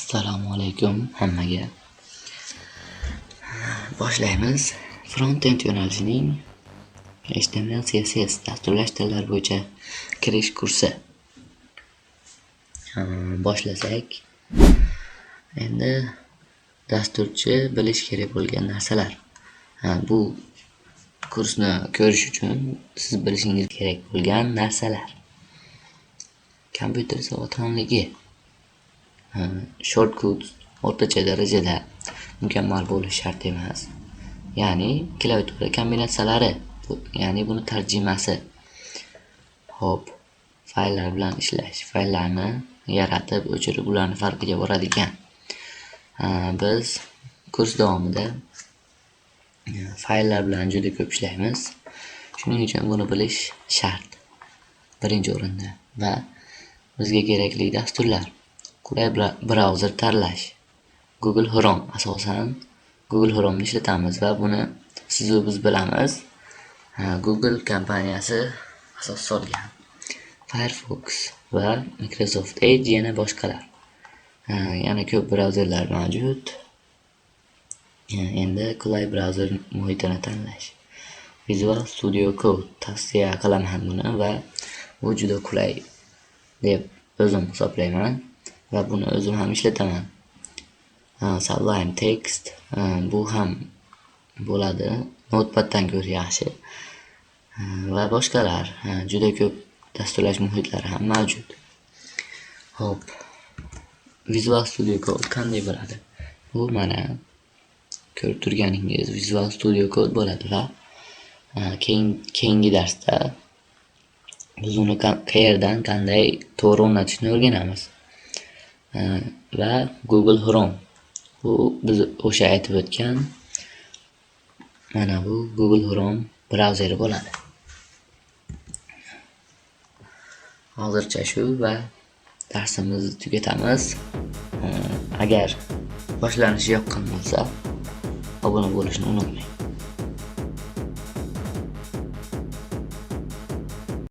Assalomu alaykum hammaga. Boshlaymiz. Front-end yo'nalishining HTML, CSS dasturlash tillari bo'yicha kirish kursi. Boshlasak, endi dasturchi bilish kerak bo'lgan narsalar. Bu kursni ko'rish uchun siz bilishingiz kerak bo'lgan narsalar. Kompyuter savodxonligi. Shortcut o'rtacha darajada mukammal bo'lishi shart emas. Ya'ni klaviatura kombinatsiyalari, ya'ni buni tarjimasi. Hop, fayllar bilan ishlash, fayllarni yaratib, o'chirib, ularni farqiga boradigan. Biz kurs davomida fayllar bilan juda ko'p ishlaymiz. Shuning uchun buni bilish shart. Birinchi o'rinda va bizga kerakli dasturlar. Qulay brauzer tanlash. Google Chrome, asosan Google Chrome'ni ishlatamiz va buni siz va biz bilamiz. Google kompaniyasi asos solgan. Firefox va Microsoft Edge yana boshqalar. Yana ko'p brauzerlar mavjud. Endi qulay brauzer muhitini tanlash. Visual Studio Code tavsiya qilaman buni va bu juda qulay deb o'zim hisoblayman va buni o'zim ham ishlataman. Sublime Text bu ham bo'ladi. Notepaddan ko'ra yaxshi. Va boshqalar juda ko'p dasturlash muhitlari ham mavjud. Hop. Visual Studio Code qanday bo'ladi? Bu mana ko'rib turganingiz Visual Studio Code bo'ladi va keyingi darsda biz uni qayerdan qanday to'g'ri o'rnatishni o'rganamiz. Va Google Chrome. Bu biz o'sha aytib o'tgan mana bu Google Chrome brauzeri bo'ladi. Hozircha shu va darsimizni tugatamiz. Agar boshlanishi yoqqan bo'lsa, obuna bo'lishni unutmang.